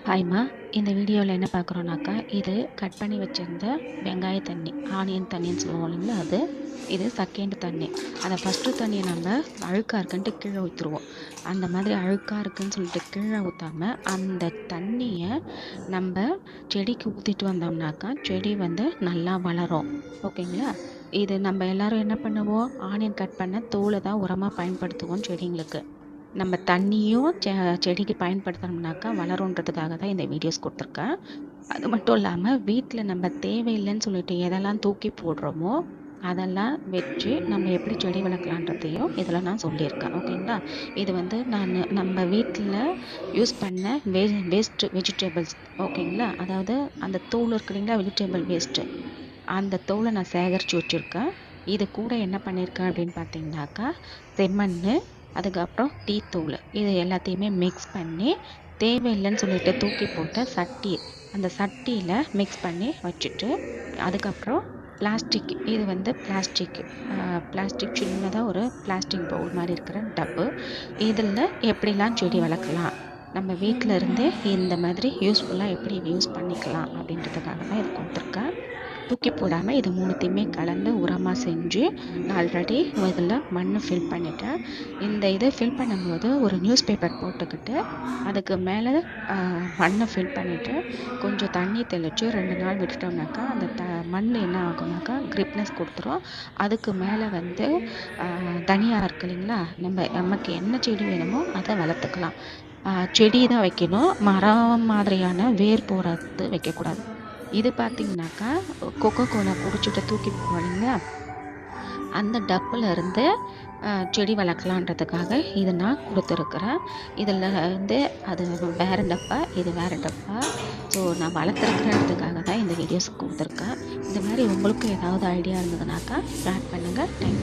ஹாய்மா. இந்த வீடியோவில் என்ன பார்க்குறோன்னாக்கா, இது கட் பண்ணி வச்சிருந்த வெங்காய தண்ணி, ஆனியன் தண்ணின்னு சொல்லுவோம் இல்லைங்களா அது. இது செகண்ட் தண்ணி. அந்த ஃபஸ்ட்டு தண்ணியை நம்ம அழுக்காக இருக்குன்ட்டு கீழே ஊற்றிடுவோம். அந்த மாதிரி அழுக்காக இருக்குன்னு சொல்லிட்டு கீழே ஊற்றாம அந்த தண்ணியை நம்ம செடிக்கு ஊற்றிட்டு வந்தோம்னாக்கா செடி வந்து நல்லா வளரும். ஓகேங்களா? இது நம்ம எல்லாரும் என்ன பண்ணுவோம், ஆனியன் கட் பண்ண தோலை தான் உரமாக பயன்படுத்துவோம் செடிங்களுக்கு. நம்ம தண்ணியும் செடிக்கு பயன்படுத்தணும்னாக்கா வளருன்றதுக்காக தான் இந்த வீடியோஸ் கொடுத்துருக்கேன். அது மட்டும் இல்லாமல் வீட்டில் நம்ம தேவையில்லைன்னு சொல்லிட்டு எதெல்லாம் தூக்கி போடுறோமோ அதெல்லாம் வச்சு நம்ம எப்படி செடி வளர்க்கலான்றதையும் இதில் நான் சொல்லியிருக்கேன். ஓகேங்களா? இது வந்து நம்ம வீட்டில் யூஸ் பண்ண வேஸ்ட் வெஜிடபிள்ஸ். ஓகேங்களா? அதாவது அந்த தோல் இருக்கு இல்லைங்களா, வெஜிடபிள் வேஸ்ட்டு, அந்த தோலை நான் சேகரித்து வச்சுருக்கேன். இது கூட என்ன பண்ணியிருக்கேன் அப்படின்னு பார்த்தீங்கன்னாக்கா, செம்மண், அதுக்கப்புறம் டீ தூள், இது எல்லாத்தையுமே மிக்ஸ் பண்ணி தேவையில்லைன்னு சொல்லிட்டு தூக்கி போட்ட சட்டி, அந்த சட்டியில் மிக்ஸ் பண்ணி வச்சுட்டு, அதுக்கப்புறம் பிளாஸ்டிக், இது வந்து பிளாஸ்டிக் சின்னதாக ஒரு பிளாஸ்டிக் பவுல் மாதிரி இருக்கிற டப்பு. இதில் எப்படிலாம் செடி வளர்க்கலாம், நம்ம வீட்டில் இருந்தே இந்த மாதிரி யூஸ்ஃபுல்லாக எப்படி யூஸ் பண்ணிக்கலாம் அப்படின்றதுக்காக தான் இது கொடுத்துருக்கேன். தூக்கி போடாமல் இது மூணுத்தையுமே கலந்து உரமாக செஞ்சு நான் ஆல்ரெடி இதில் மண் ஃபில் பண்ணிட்டேன். இந்த இதை ஃபில் பண்ணும்போது ஒரு நியூஸ் பேப்பர் போட்டுக்கிட்டு அதுக்கு மேலே மண்ணை ஃபில் பண்ணிவிட்டு கொஞ்சம் தண்ணி தெளித்து 2 நாள் விட்டுட்டோம்னாக்கா அந்த மண் என்ன ஆகும்னாக்கா கிரிப்னஸ் கொடுத்துரும். அதுக்கு மேலே வந்து தனியாக இருக்கு இல்லைங்களா, நமக்கு என்ன செடி வேணுமோ அதை வளர்த்துக்கலாம். செடி தான் வைக்கணும், மரம் மாதிரியான வேர் போகிறது வைக்கக்கூடாது. இது பார்த்தீங்கன்னாக்கா கொக்கோ கோலா குடிச்சிட்டு தூக்கி போடுறீங்க, அந்த டப்பில் இருந்து செடி வளர்க்கலான்றதுக்காக இது நான் கொடுத்துருக்குறேன். இதில் வந்து அது வேறு டப்பா, இது வேறு டப்பா. ஸோ நான் வளர்த்துருக்குறதுக்காக தான் இந்த வீடியோஸ் கொடுத்துருக்கேன். இந்த மாதிரி உங்களுக்கு ஏதாவது ஐடியா இருந்ததுனாக்கா ஷேர் பண்ணுங்கள். தேங்க்யூ.